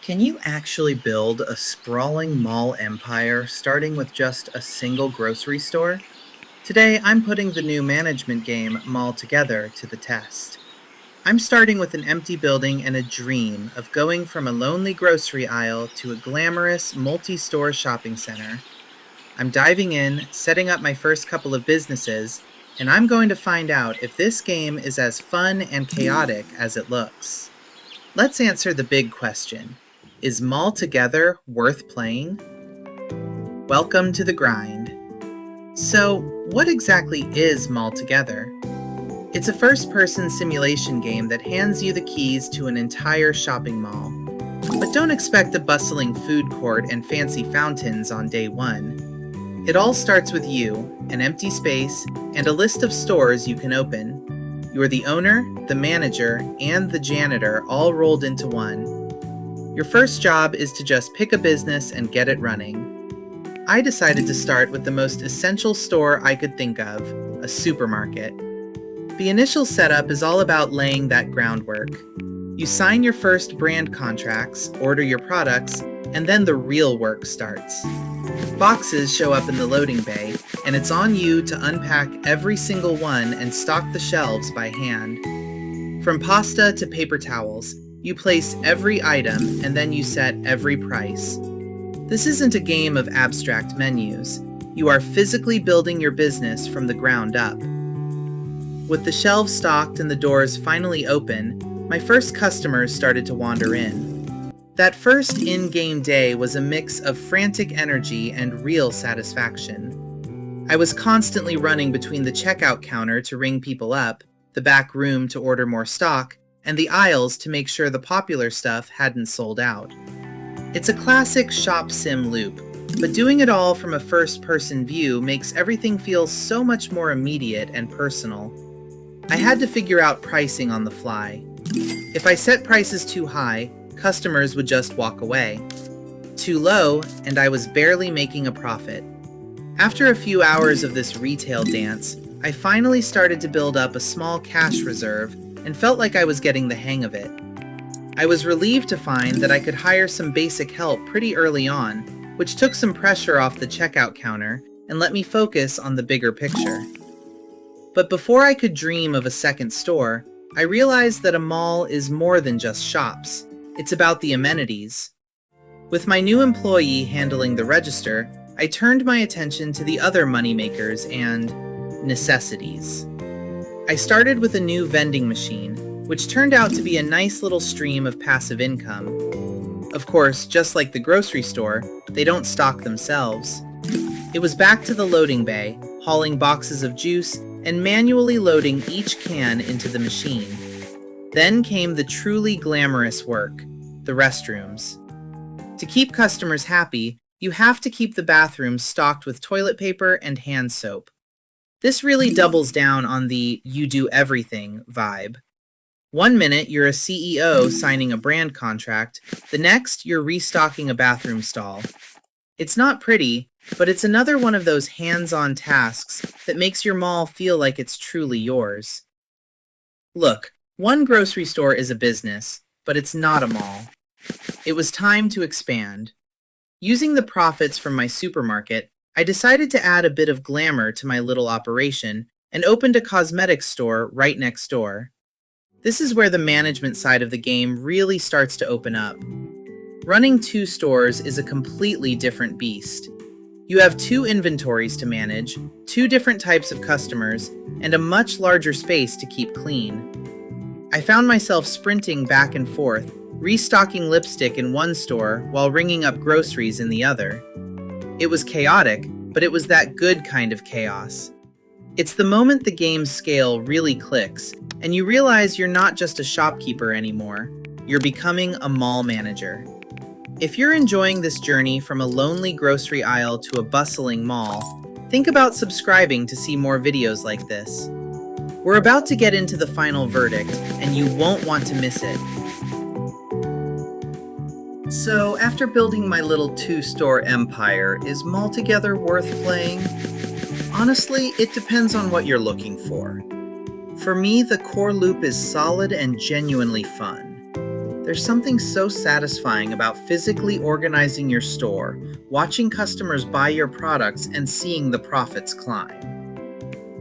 Can you actually build a sprawling mall empire starting with just a single grocery store? Today, I'm putting the new management game Mall Together to the test. I'm starting with an empty building and a dream of going from a lonely grocery aisle to a glamorous multi store shopping center. I'm diving in, setting up my first couple of businesses, and I'm going to find out if this game is as fun and chaotic as it looks. Let's answer the big question. Is Mall Together worth playing? Welcome to the grind. So, what exactly is Mall Together? It's a first-person simulation game that hands you the keys to an entire shopping mall. But don't expect a bustling food court and fancy fountains on day one. It all starts with you, an empty space, and a list of stores you can open. You're the owner, the manager, and the janitor all rolled into one. Your first job is to just pick a business and get it running. I decided to start with the most essential store I could think of, a supermarket. The initial setup is all about laying that groundwork. You sign your first brand contracts, order your products, and then the real work starts. Boxes show up in the loading bay, and it's on you to unpack every single one and stock the shelves by hand. From pasta to paper towels, you place every item and then you set every price. This isn't a game of abstract menus. You are physically building your business from the ground up. With the shelves stocked and the doors finally open, my first customers started to wander in. That first in-game day was a mix of frantic energy and real satisfaction. I was constantly running between the checkout counter to ring people up, the back room to order more stock, and the aisles to make sure the popular stuff hadn't sold out. It's a classic shop sim loop, but doing it all from a first-person view makes everything feel so much more immediate and personal. I had to figure out pricing on the fly. If I set prices too high, customers would just walk away. Too low, and I was barely making a profit. After a few hours of this retail dance, I finally started to build up a small cash reserve and felt like I was getting the hang of it. I was relieved to find that I could hire some basic help pretty early on, which took some pressure off the checkout counter and let me focus on the bigger picture. But before I could dream of a second store, I realized that a mall is more than just shops. It's about the amenities. With my new employee handling the register, I turned my attention to the other moneymakers and necessities. I started with a new vending machine, which turned out to be a nice little stream of passive income. Of course, just like the grocery store, they don't stock themselves. It was back to the loading bay, hauling boxes of juice and manually loading each can into the machine. Then came the truly glamorous work, the restrooms. To keep customers happy, you have to keep the bathrooms stocked with toilet paper and hand soap. This really doubles down on the you do everything vibe. One minute you're a CEO signing a brand contract, the next you're restocking a bathroom stall. It's not pretty, but it's another one of those hands-on tasks that makes your mall feel like it's truly yours. Look, one grocery store is a business, but it's not a mall. It was time to expand. Using the profits from my supermarket, I decided to add a bit of glamour to my little operation and opened a cosmetics store right next door. This is where the management side of the game really starts to open up. Running two stores is a completely different beast. You have two inventories to manage, two different types of customers, and a much larger space to keep clean. I found myself sprinting back and forth, restocking lipstick in one store while ringing up groceries in the other. It was chaotic, but it was that good kind of chaos. It's the moment the game's scale really clicks, and you realize you're not just a shopkeeper anymore. You're becoming a mall manager. If you're enjoying this journey from a lonely grocery aisle to a bustling mall, think about subscribing to see more videos like this. We're about to get into the final verdict, and you won't want to miss it. So, after building my little two-store empire, is Mall Together worth playing? Honestly, it depends on what you're looking for. For me, the core loop is solid and genuinely fun. There's something so satisfying about physically organizing your store, watching customers buy your products, and seeing the profits climb.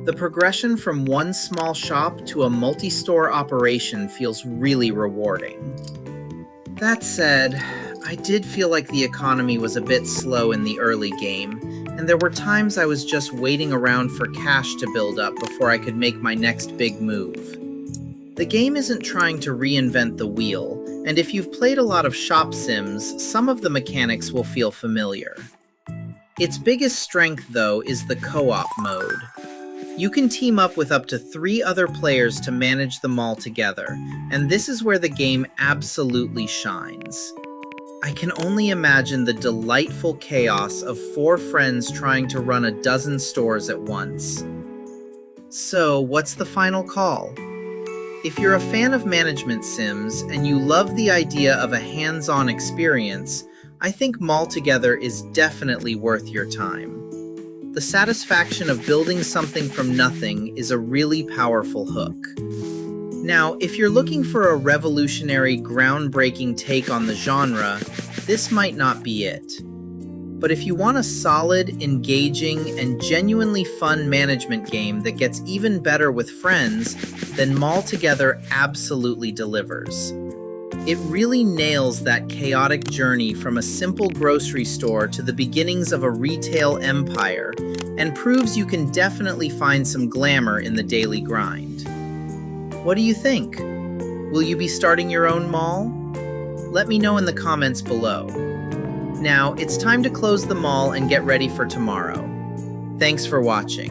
The progression from one small shop to a multi-store operation feels really rewarding. That said, I did feel like the economy was a bit slow in the early game, and there were times I was just waiting around for cash to build up before I could make my next big move. The game isn't trying to reinvent the wheel, and if you've played a lot of shop sims, some of the mechanics will feel familiar. Its biggest strength, though, is the co-op mode. You can team up with up to 3 other players to manage the mall together, and this is where the game absolutely shines. I can only imagine the delightful chaos of 4 friends trying to run a dozen stores at once. So, what's the final call? If you're a fan of management sims and you love the idea of a hands-on experience, I think Mall Together is definitely worth your time. The satisfaction of building something from nothing is a really powerful hook. Now, if you're looking for a revolutionary, groundbreaking take on the genre, this might not be it. But if you want a solid, engaging, and genuinely fun management game that gets even better with friends, then Mall Together absolutely delivers. It really nails that chaotic journey from a simple grocery store to the beginnings of a retail empire, and proves you can definitely find some glamour in the daily grind. What do you think? Will you be starting your own mall? Let me know in the comments below. Now, it's time to close the mall and get ready for tomorrow. Thanks for watching.